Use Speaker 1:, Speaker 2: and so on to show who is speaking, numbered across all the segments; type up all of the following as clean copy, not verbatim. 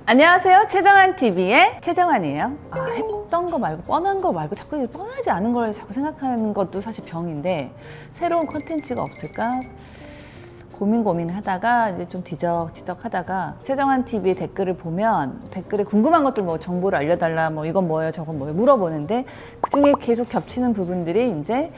Speaker 1: 안녕하세요. 최정환TV의 최정환이에요. 했던 거 말고 뻔한 거 말고 자꾸 뻔하지 않은 걸 자꾸 생각하는 것도 사실 병인데 새로운 컨텐츠가 없을까? 고민을 하다가 이제 좀 뒤적지적 하다가 최정환TV의 댓글을 보면 댓글에 궁금한 것들 뭐 정보를 알려달라 뭐 이건 뭐예요 저건 뭐예요 물어보는데 그중에 계속 겹치는 부분들이 이제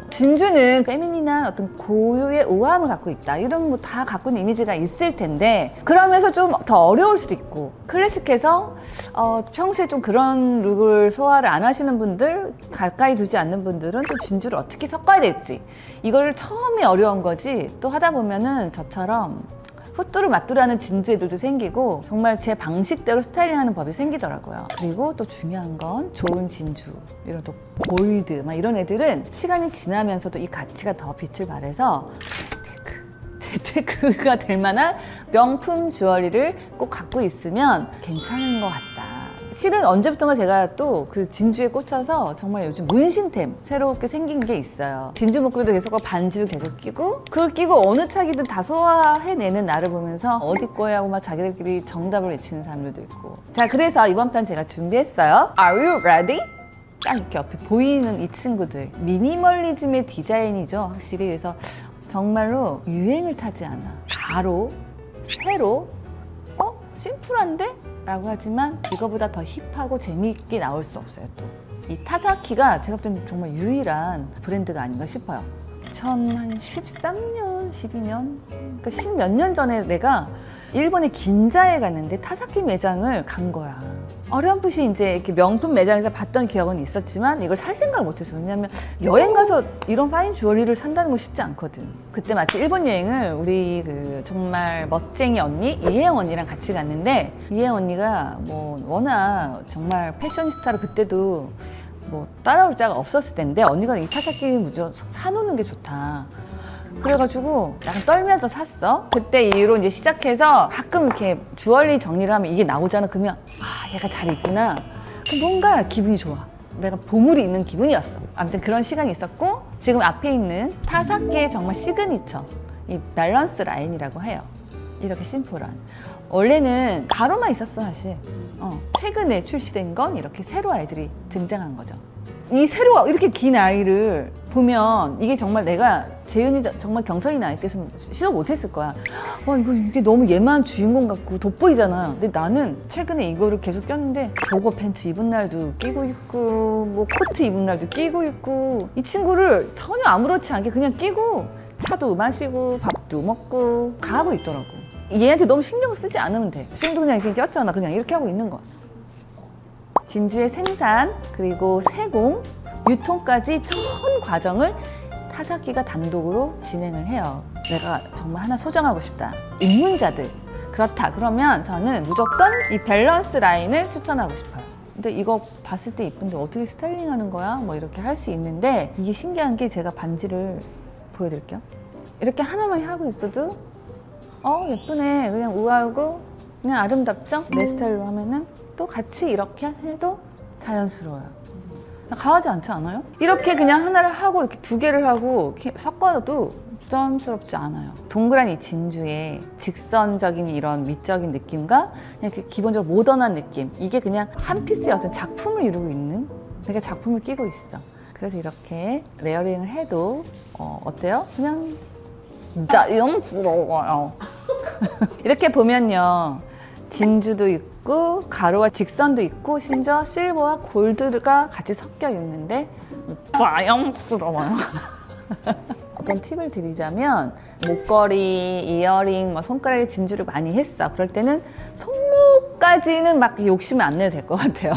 Speaker 1: 진주는 페미닌한 어떤 고유의 우아함을 갖고 있다 이런 뭐 다 갖고 있는 이미지가 있을 텐데 그러면서 좀 더 어려울 수도 있고 클래식해서 평소에 좀 그런 룩을 소화를 안 하시는 분들 가까이 두지 않는 분들은 또 진주를 어떻게 섞어야 될지 이걸 처음이 어려운 거지 또 하다 보면은 저처럼 후뚜루마뚜루하는 진주 애들도 생기고 정말 제 방식대로 스타일링하는 법이 생기더라고요. 그리고 또 중요한 건 좋은 진주 이런 또 골드 막 이런 애들은 시간이 지나면서도 이 가치가 더 빛을 발해서 재테크가 될 만한 명품 주얼리를 꼭 갖고 있으면 괜찮은 것 같다. 실은 언제부턴가 제가 또 그 진주에 꽂혀서 정말 요즘 문신템 새롭게 생긴 게 있어요. 진주 목걸이도 계속 하고 반지도 계속 끼고 그걸 끼고 어느 차기든 다 소화해내는 나를 보면서 어디 거야 하고 막 자기들끼리 정답을 외치는 사람들도 있고 자 그래서 이번 편 제가 준비했어요. Are you ready? 딱 이렇게 옆에 보이는 이 친구들 미니멀리즘의 디자인이죠 확실히. 그래서 정말로 유행을 타지 않아. 바로 새로 심플한데? 라고 하지만 이거보다 더 힙하고 재미있게 나올 수 없어요. 또 이 타사키가 제가 볼 때는 정말 유일한 브랜드가 아닌가 싶어요. 2013년, 12년? 그러니까 10몇 년 전에 내가 일본의 긴자에 갔는데 타사키 매장을 간 거야. 어렴풋이 이제 이렇게 명품 매장에서 봤던 기억은 있었지만 이걸 살 생각을 못했어요. 왜냐면 여행 가서 이런 파인 주얼리를 산다는 거 쉽지 않거든. 그때 마치 일본 여행을 우리 그 정말 멋쟁이 언니 이혜영 언니랑 같이 갔는데 이혜영 언니가 뭐 워낙 정말 패셔니스타로 그때도 뭐 따라올 자가 없었을 텐데 언니가 이 타사키 무조건 사놓는 게 좋다. 그래가지고 약간 떨면서 샀어. 그때 이후로 이제 시작해서 가끔 이렇게 주얼리 정리를 하면 이게 나오잖아. 그러면 얘가 잘 입구나. 그럼 뭔가 기분이 좋아. 내가 보물이 있는 기분이었어. 아무튼 그런 시간이 있었고 지금 앞에 있는 타사키의 정말 시그니처 이 밸런스 라인이라고 해요. 이렇게 심플한. 원래는 가로만 있었어 사실. 최근에 출시된 건 이렇게 세로 아이들이 등장한 거죠. 이 세로 이렇게 긴 아이를 보면 이게 정말 내가 재은이 정말 경성이 나이 때였으면 시도 못했을 거야. 이게 너무 얘만 주인공 같고 돋보이잖아. 근데 나는 최근에 이거를 계속 꼈는데 저거 팬츠 입은 날도 끼고 있고 뭐 코트 입은 날도 끼고 있고 이 친구를 전혀 아무렇지 않게 그냥 끼고 차도 마시고 밥도 먹고 가고 있더라고. 얘한테 너무 신경 쓰지 않으면 돼. 지금도 그냥 이렇게 꼈잖아. 그냥 이렇게 하고 있는 거야. 진주의 생산 그리고 세공 유통까지 전 과정을 타사키가 단독으로 진행을 해요. 내가 정말 하나 소장하고 싶다. 입문자들 그렇다 그러면 저는 무조건 이 밸런스 라인을 추천하고 싶어요. 근데 이거 봤을 때 이쁜데 어떻게 스타일링하는 거야? 뭐 이렇게 할 수 있는데 이게 신기한 게 제가 반지를 보여드릴게요. 이렇게 하나만 하고 있어도 예쁘네. 그냥 우아하고 그냥 아름답죠? 내 스타일로 하면은 또 같이 이렇게 해도 자연스러워요. 과하지 않지 않아요? 이렇게 그냥 하나를 하고 이렇게 두 개를 하고 이렇게 섞어도 부담스럽지 않아요. 동그란 이 진주의 직선적인 이런 미적인 느낌과 그냥 이렇게 기본적으로 모던한 느낌 이게 그냥 한 피스의 어떤 작품을 이루고 있는 그러니까 작품을 끼고 있어. 그래서 이렇게 레이어링을 해도 어때요? 그냥 자연스러워요. 이렇게 보면요. 진주도 있고 가로와 직선도 있고 심지어 실버와 골드가 같이 섞여 있는데 자연스러워요. 어떤 팁을 드리자면 목걸이, 이어링, 손가락에 진주를 많이 했어. 그럴 때는 손목까지는 막 욕심을 안 내도 될 것 같아요.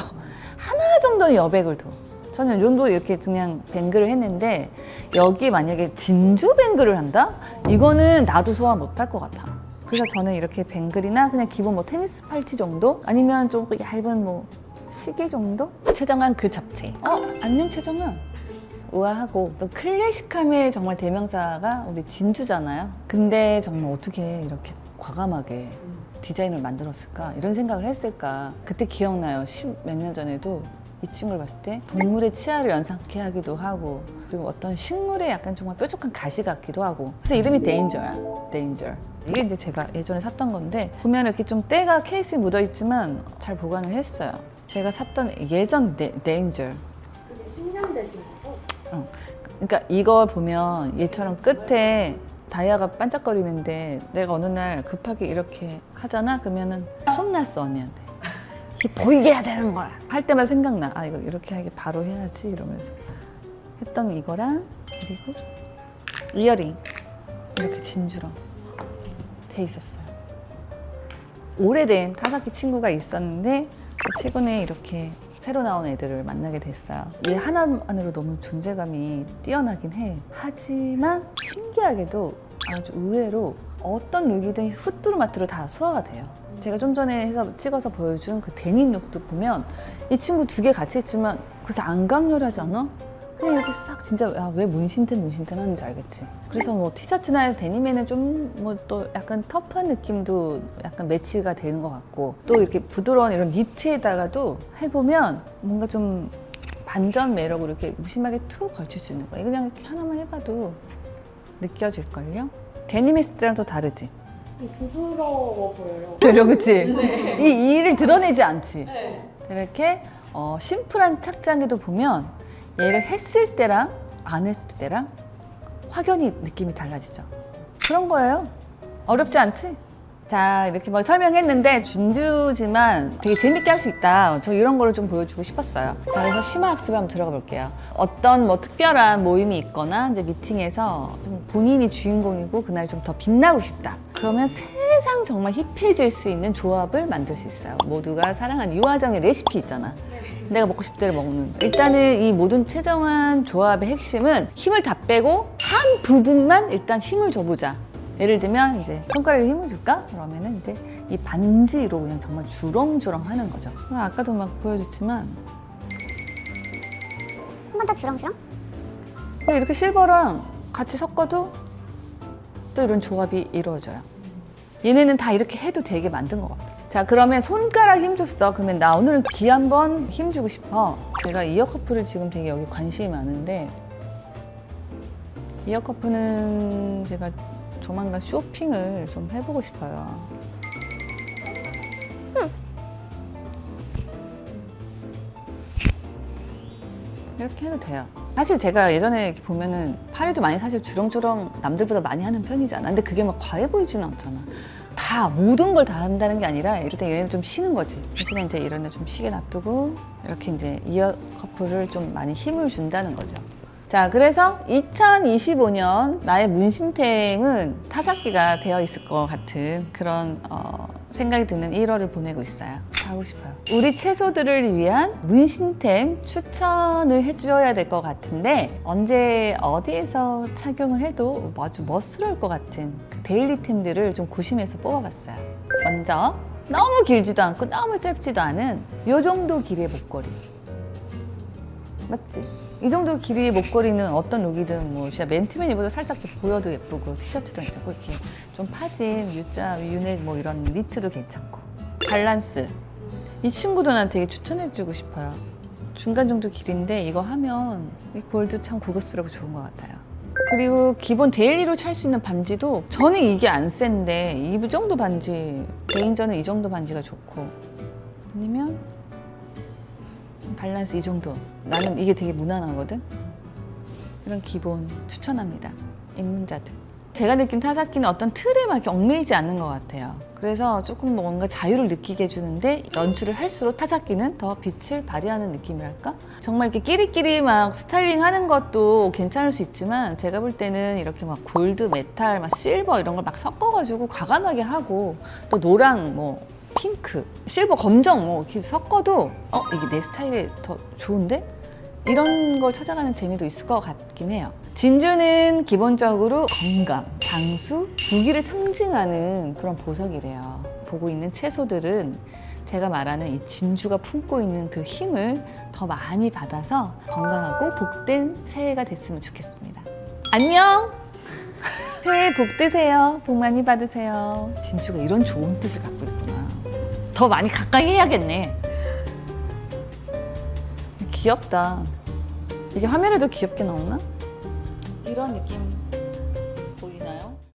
Speaker 1: 하나 정도는 여백을 둬. 저는 이 정도 이렇게 그냥 뱅글을 했는데 여기에 만약에 진주 뱅글을 한다? 이거는 나도 소화 못할 것 같아. 그래서 저는 이렇게 뱅글이나 그냥 기본 뭐 테니스 팔찌 정도? 아니면 좀 얇은 뭐 시계 정도? 최정환 그 잡채. 안녕 최정환. 우아하고 또 클래식함의 정말 대명사가 우리 진주잖아요. 근데 정말 어떻게 이렇게 과감하게 디자인을 만들었을까? 이런 생각을 했을까? 그때 기억나요. 10몇 년 전에도 이 친구를 봤을 때 동물의 치아를 연상케 하기도 하고 그리고 어떤 식물의 약간 정말 뾰족한 가시 같기도 하고 그래서 이름이 데인저야. 데인저. 이게 이제 제가 예전에 샀던 건데 보면 이렇게 좀 때가 케이스에 묻어있지만 잘 보관을 했어요. 제가 샀던 예전 데인저.
Speaker 2: 그게 10년 되신 거죠?
Speaker 1: 그러니까 이걸 보면 얘처럼 끝에 다이아가 반짝거리는데 내가 어느 날 급하게 이렇게 하잖아? 그러면은 혼났어 언니한테. 이게 보이게 해야 되는 거야. 할 때마다 생각나. 아 이거 이렇게 하게 바로 해야지 이러면서 했던 이거랑 그리고 이어링 이렇게 진주로 돼 있었어요. 오래된 타사키 친구가 있었는데 최근에 이렇게 새로 나온 애들을 만나게 됐어요. 얘 하나만으로 너무 존재감이 뛰어나긴 해. 하지만 신기하게도 아주 의외로 어떤 룩이든 후뚜루마뚜루 다 소화가 돼요. 제가 좀 전에 해서 찍어서 보여준 그 데님 룩도 보면 이 친구 두 개 같이 했지만 그렇게 안 강렬하지 않아? 그냥 이렇게 싹 진짜 왜 문신템 하는지 알겠지. 그래서 뭐 티셔츠나 데님에는 좀 뭐 또 약간 터프한 느낌도 약간 매치가 되는 것 같고 또 이렇게 부드러운 이런 니트에다가도 해보면 뭔가 좀 반전 매력으로 이렇게 무심하게 툭 걸칠 수 있는 거야. 이거 그냥 이렇게 하나만 해봐도 느껴질걸요? 데님 했을 때랑 또 다르지?
Speaker 2: 부드러워 보여요.
Speaker 1: 그죠, 그치? 이 일을 드러내지 않지?
Speaker 2: 네.
Speaker 1: 이렇게 심플한 착장에도 보면 얘를 했을 때랑 안 했을 때랑 확연히 느낌이 달라지죠. 그런 거예요. 어렵지 않지? 자, 이렇게 뭐 설명했는데 진주지만 되게 재밌게 할 수 있다. 저 이런 거를 좀 보여주고 싶었어요. 자, 그래서 심화 학습에 한번 들어가 볼게요. 어떤 뭐 특별한 모임이 있거나 이제 미팅에서 좀 본인이 주인공이고 그날 좀 더 빛나고 싶다. 그러면 세상 정말 힙해질 수 있는 조합을 만들 수 있어요. 모두가 사랑하는 유화정의 레시피 있잖아. 내가 먹고 싶을 때를 먹는. 일단은 이 모든 최정한 조합의 핵심은 힘을 다 빼고 한 부분만 일단 힘을 줘보자. 예를 들면 이제 손가락에 힘을 줄까? 그러면은 이제 이 반지로 그냥 정말 주렁주렁 하는 거죠. 아까도 막 보여줬지만
Speaker 3: 한 번 더 주렁주렁?
Speaker 1: 이렇게 실버랑 같이 섞어도 또 이런 조합이 이루어져요. 얘네는 다 이렇게 해도 되게 만든 것 같아요. 자, 그러면 손가락 힘 줬어. 그러면 나 오늘은 귀 한번 힘 주고 싶어. 제가 이어 커플을 지금 되게 여기 관심이 많은데 이어 커플은 제가 조만간 쇼핑을 좀 해보고 싶어요. 이렇게 해도 돼요. 사실 제가 예전에 이렇게 보면은 파리도 많이 사실 주렁주렁 남들보다 많이 하는 편이잖아. 근데 그게 막 과해 보이지는 않잖아. 다 모든 걸 다 한다는 게 아니라 이럴 때 얘는 좀 쉬는 거지. 대신에 이제 이런 데 좀 쉬게 놔두고 이렇게 이제 이어 커플을 좀 많이 힘을 준다는 거죠. 자, 그래서 2025년 나의 문신템은 타사키가 되어 있을 것 같은 그런 생각이 드는 1월을 보내고 있어요. 하고 싶어요. 우리 채소들을 위한 문신템 추천을 해줘야 될 것 같은데 언제 어디에서 착용을 해도 아주 멋스러울 것 같은 그 데일리템들을 좀 고심해서 뽑아봤어요. 먼저 너무 길지도 않고 너무 짧지도 않은 이 정도 길이의 목걸이. 맞지? 이 정도 길이의 목걸이는 어떤 룩이든 뭐 진짜 맨투맨 입어도 살짝 이렇게 보여도 예쁘고 티셔츠도 괜찮고 이렇게 좀 파진, U자, U넥 뭐 이런 니트도 괜찮고 밸런스 이 친구도 난 되게 추천해주고 싶어요. 중간 정도 길인데 이거 하면 이 골드 참 고급스럽고 좋은 것 같아요. 그리고 기본 데일리로 찰 수 있는 반지도 저는 이게 안 센데 이 정도 반지 개인전은 이 정도 반지가 좋고 아니면 밸런스 이 정도. 나는 이게 되게 무난하거든. 이런 기본 추천합니다. 입문자들. 제가 느낀 타사키는 어떤 틀에 막 이렇게 얽매이지 않는 것 같아요. 그래서 조금 뭔가 자유를 느끼게 해주는데 연출을 할수록 타사키는 더 빛을 발휘하는 느낌이랄까? 정말 이렇게 끼리끼리 막 스타일링 하는 것도 괜찮을 수 있지만 제가 볼 때는 이렇게 막 골드, 메탈, 막 실버 이런 걸 막 섞어가지고 과감하게 하고 또 노랑 뭐 핑크, 실버, 검정 뭐 이렇게 섞어도 이게 내 스타일에 더 좋은데? 이런 걸 찾아가는 재미도 있을 것 같긴 해요. 진주는 기본적으로 건강, 장수, 부귀를 상징하는 그런 보석이래요. 보고 있는 채소들은 제가 말하는 이 진주가 품고 있는 그 힘을 더 많이 받아서 건강하고 복된 새해가 됐으면 좋겠습니다. 안녕! 새해 복 되세요. 복 많이 받으세요. 진주가 이런 좋은 뜻을 갖고 있구나. 더 많이 가까이 해야겠네. 귀엽다. 이게 화면에도 귀엽게 나오나? 이런 느낌